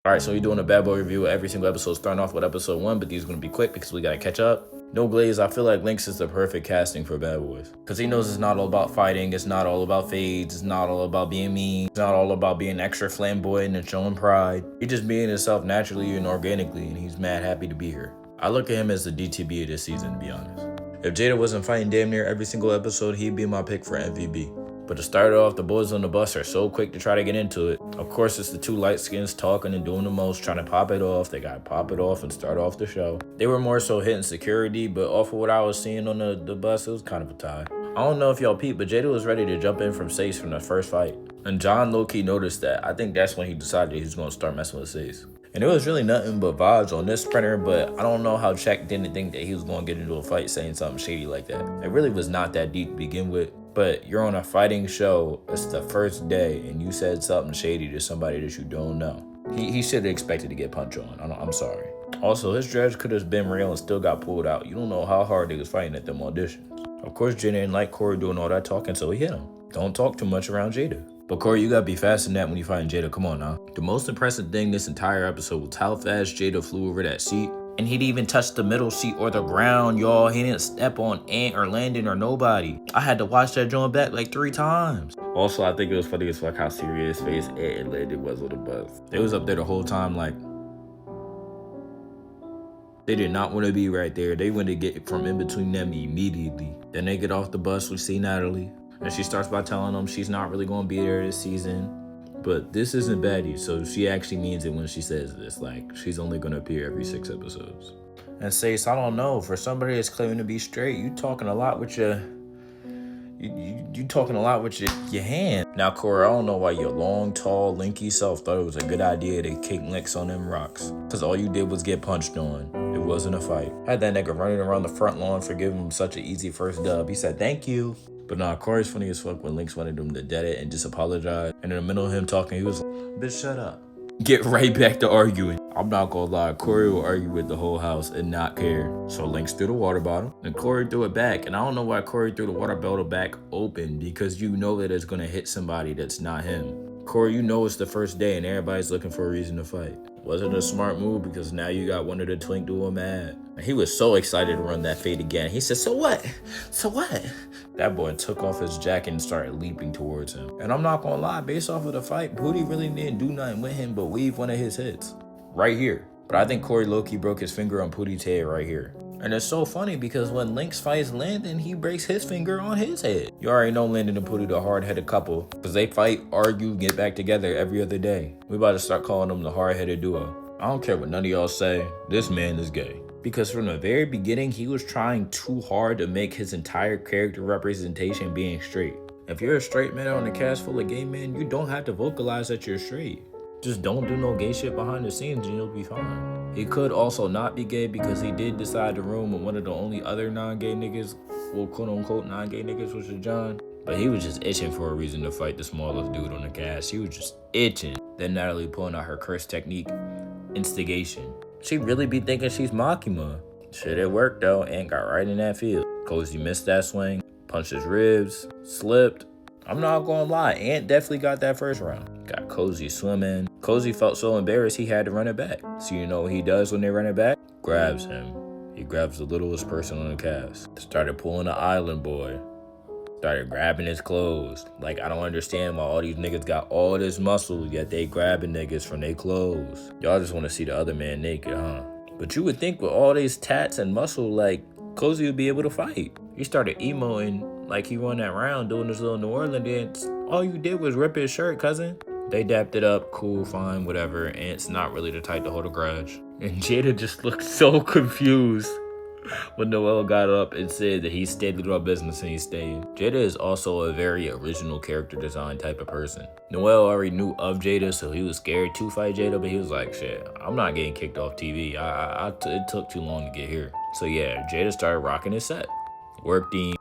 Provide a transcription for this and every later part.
All right, so we're doing a Bad Boy review. Every single episode starting off with episode 1, but these are going to be quick because we got to catch up. No Glaze, I feel like Lynx is the perfect casting for Bad Boys. Because he knows it's not all about fighting, it's not all about fades, it's not all about being mean, it's not all about being extra flamboyant and showing pride. He's just being himself naturally and organically, and he's mad happy to be here. I look at him as the DTB of this season, to be honest. If Jada wasn't fighting damn near every single episode, he'd be my pick for MVP. But to start off, the boys on the bus are so quick to try to get into it. Of course, it's the two light skins talking and doing the most, trying to pop it off. They gotta pop it off and start off the show. They were more so hitting security, but off of what I was seeing on the bus, it was kind of a tie. I don't know if y'all peeped, but Jada was ready to jump in from Sace from the first fight. And John low-key noticed that. I think that's when he decided he was gonna start messing with Sace. And it was really nothing but vibes on this sprinter, but I don't know how Check didn't think that he was going to get into a fight saying something shady like that. It really was not that deep to begin with, but you're on a fighting show, it's the first day, and you said something shady to somebody that you don't know. He should have expected to get punched on. I'm sorry. Also, his dredge could have been real and still got pulled out. You don't know how hard they was fighting at them auditions. Of course, Jada didn't like Corey doing all that talking, so he hit him. Don't talk too much around Jada. But Corey, you gotta be faster than that when you find Jada. Come on now. The most impressive thing this entire episode was how fast Jada flew over that seat. And he didn't even touch the middle seat or the ground, y'all. He didn't step on Ant or Landon or nobody. I had to watch that joint back like 3 times. Also, I think it was funny as fuck how serious face Ant and Landon was on the bus. They was up there the whole time like, they did not want to be right there. They wanted to get from in between them immediately. Then they get off the bus, we see Natalie. And she starts by telling them she's not really going to be there this season. But this isn't baddie, so she actually means it when she says this. Like, she's only going to appear every 6 episodes. And Sace, I don't know, for somebody that's claiming to be straight, you talking a lot with your... You talking a lot with your hand. Now, Corey, I don't know why your long, tall, lanky self thought it was a good idea to kick licks on them rocks. Because all you did was get punched on. It wasn't a fight. Had that nigga running around the front lawn for giving him such an easy first dub. He said, thank you. But nah, Corey's funny as fuck when Lynx wanted him to dead it and just apologize. And in the middle of him talking, he was like, bitch, shut up. Get right back to arguing. I'm not gonna lie, Corey will argue with the whole house and not care. So Lynx threw the water bottle, and Corey threw it back. And I don't know why Corey threw the water bottle back open, because you know that it's gonna hit somebody that's not him. Corey, you know it's the first day and everybody's looking for a reason to fight. Wasn't a smart move because now you got one of the Twink duo mad. And he was so excited to run that fade again. He said, so what? So what? That boy took off his jacket and started leaping towards him. And I'm not gonna lie, based off of the fight, Booty really didn't do nothing with him but weave one of his hits. Right here. But I think Corey low-key broke his finger on Pootie's head right here. And it's so funny because when Lynx fights Landon, he breaks his finger on his head. You already know Landon and Pootie the hard-headed couple, because they fight, argue, get back together every other day. We about to start calling them the hard-headed duo. I don't care what none of y'all say, this man is gay. Because from the very beginning, he was trying too hard to make his entire character representation being straight. If you're a straight man on a cast full of gay men, you don't have to vocalize that you're straight. Just don't do no gay shit behind the scenes and you'll be fine. He could also not be gay because he did decide to room with one of the only other non-gay niggas, well, quote-unquote non-gay niggas, which is John. But he was just itching for a reason to fight the smallest dude on the cast. He was just itching. Then Natalie pulling out her curse technique, instigation. She really be thinking she's Makima. Shit, it worked though, and got right in that field. Cozy missed that swing, punched his ribs, slipped. I'm not gonna lie, Ant definitely got that first round. Got Cozy swimming. Cozy felt so embarrassed he had to run it back. So you know what he does when they run it back? Grabs him. He grabs the littlest person on the cast. Started pulling the island boy. Started grabbing his clothes. Like, I don't understand why all these niggas got all this muscle, yet they grabbing niggas from their clothes. Y'all just want to see the other man naked, huh? But you would think with all these tats and muscle, like, Cozy would be able to fight. He started emoing like he won that round doing this little New Orleans dance. All you did was rip his shirt, cousin. They dapped it up, cool, fine, whatever. Ant's not really the type to hold a grudge. And Jada just looked so confused when Noel got up and said that he stayed to do our business and he stayed. Jada is also a very original character design type of person. Noel already knew of Jada, so he was scared to fight Jada, but he was like, shit, I'm not getting kicked off TV. It took too long to get here. So yeah, Jada started rocking his set. Worked him,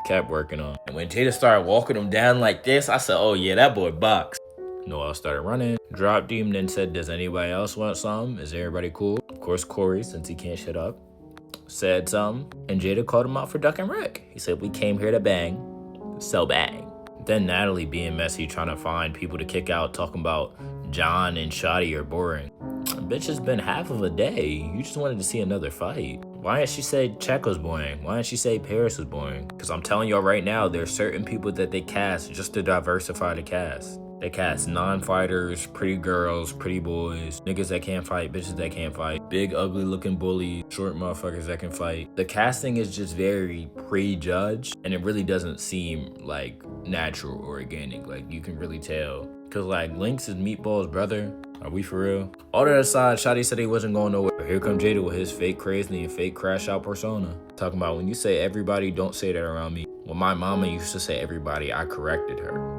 kept working on. And when Jada started walking him down like this, I said, oh yeah, that boy boxed. Noel started running, dropped him, then said, does anybody else want something? Is everybody cool? Of course, Corey, since he can't shut up, said something. And Jada called him out for ducking Rick. He said, we came here to bang, so bang. Then Natalie being messy, trying to find people to kick out, talking about John and Shotty are boring. Bitch, it's been half of a day. You just wanted to see another fight. Why didn't she say Check was boring? Why didn't she say Paris was boring? Because I'm telling y'all right now, there's certain people that they cast just to diversify the cast. They cast non-fighters, pretty girls, pretty boys, niggas that can't fight, bitches that can't fight, big ugly looking bullies, short motherfuckers that can fight. The casting is just very prejudged, and it really doesn't seem like natural or organic. Like, you can really tell. Cause like Lynx is Meatball's brother. Are we for real? All that aside, Shotty said he wasn't going nowhere. Here come Jada with his fake crazy and fake crash out persona. Talking about when you say everybody, don't say that around me. When my mama used to say everybody, I corrected her.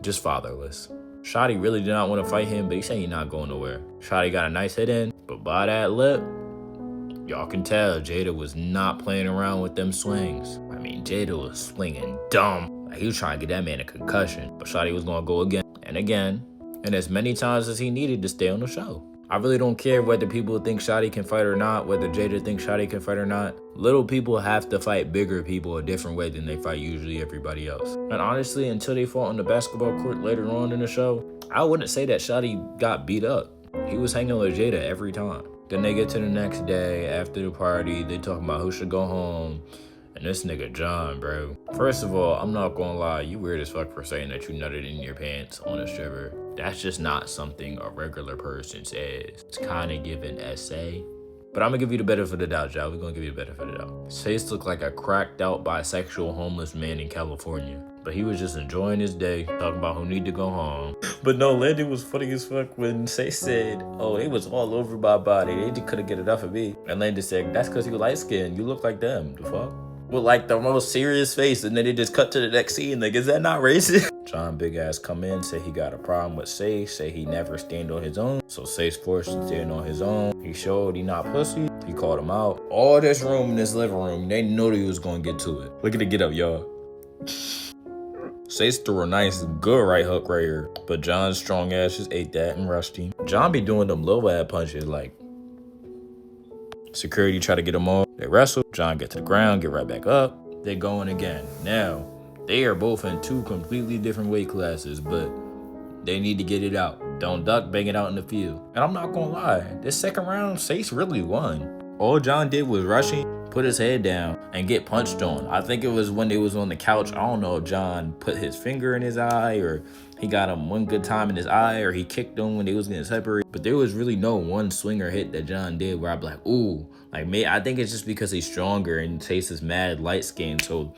Just fatherless. Shotty really did not want to fight him, but he said he's not going nowhere. Shotty got a nice hit in, but by that lip, y'all can tell Jada was not playing around with them swings. I mean, Jada was swinging dumb. Like, he was trying to get that man a concussion, but Shotty was going to go again and again, and as many times as he needed to stay on the show. I really don't care whether people think Shotty can fight or not, whether Jada thinks Shotty can fight or not. Little people have to fight bigger people a different way than they fight usually everybody else. And honestly, until they fought on the basketball court later on in the show, I wouldn't say that Shotty got beat up. He was hanging with Jada every time. Then they get to the next day, after the party, they talking about who should go home. And this nigga John, bro. First of all, I'm not gonna lie, you weird as fuck for saying that you nutted in your pants on a stripper. That's just not something a regular person says. It's kind of giving essay. But I'm gonna give you the benefit of the doubt, y'all. We're gonna give you the benefit of the doubt. Chase looked like a cracked out bisexual homeless man in California. But he was just enjoying his day, talking about who need to go home. But no, Landon was funny as fuck when Chase said, oh, they was all over my body. They just couldn't get enough of me. And Landon said, that's because you light skinned. You look like them. The fuck? With like the most serious face, and then they just cut to the next scene. Like, is that not racist? John big ass come in, say he got a problem with Sace, say he never stand on his own. So Sace forced to stand on his own. He showed he not pussy. He called him out. All this room in this living room, they knew he was gonna get to it. Look at the get up, y'all. Sace threw a nice, good right hook right here. But John's strong ass just ate that and rushed him. John be doing them low ad punches like security try to get him off. They wrestle. John get to the ground, get right back up. They going again. Now, they are both in two completely different weight classes, but they need to get it out. Don't duck, bang it out in the field. And I'm not gonna lie, this second round, Sace really won. All John did was rush him, put his head down, and get punched on. I think it was when they was on the couch. I don't know if John put his finger in his eye, or he got him one good time in his eye, or he kicked him when they was getting separated. But there was really no one swinger hit that John did where I'd be like, ooh. Like, me, I think it's just because he's stronger and Chase is mad light skinned, so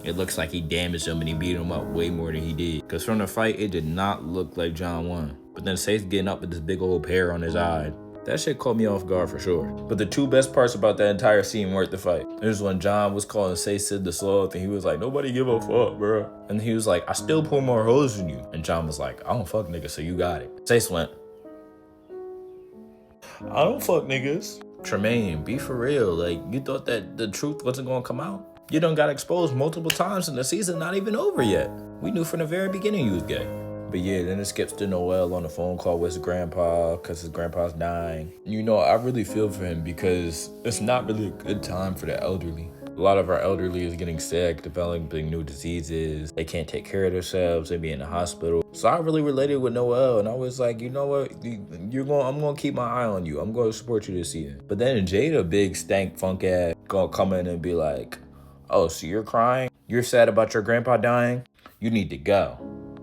it looks like he damaged him and he beat him up way more than he did. Because from the fight, it did not look like John won. But then Chase getting up with this big old pear on his eye. That shit caught me off guard for sure. But the two best parts about that entire scene weren't the fight. It was when John was calling Sid the sloth, and he was like, nobody give a fuck, bro. And he was like, I still pull more hoes than you. And John was like, I don't fuck niggas, so you got it. Chase went, I don't fuck niggas. Tremaine, be for real. Like, you thought that the truth wasn't gonna come out? You done got exposed multiple times and the season not even over yet. We knew from the very beginning you was gay. But yeah, then it skips to Noel on a phone call with his grandpa because his grandpa's dying. You know, I really feel for him because it's not really a good time for the elderly. A lot of our elderly is getting sick, developing new diseases. They can't take care of themselves. They be in the hospital. So I really related with Noel, and I was like, you know what? I'm gonna keep my eye on you. I'm gonna support you this season. But then Jada, big stank funk ass, gonna come in and be like, oh, so you're crying? You're sad about your grandpa dying? You need to go.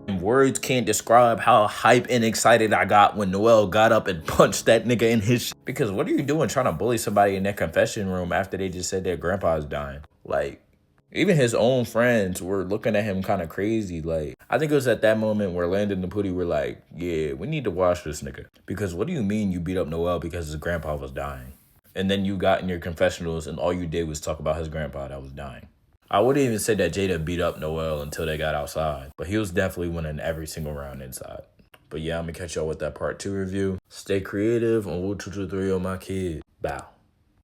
And words can't describe how hype and excited I got when Noel got up and punched that nigga in his shit. Because what are you doing trying to bully somebody in their confession room after they just said their grandpa's dying? Like, even his own friends were looking at him kind of crazy. Like, I think it was at that moment where Landon and Pootie were like, yeah, we need to watch this nigga. Because what do you mean you beat up Noel because his grandpa was dying? And then you got in your confessionals and all you did was talk about his grandpa that was dying. I wouldn't even say that Jada beat up Noel until they got outside, but he was definitely winning every single round inside. But yeah, I'm gonna catch y'all with that part 2 review. Stay creative on 1, 2, 3 on my kid. Bow.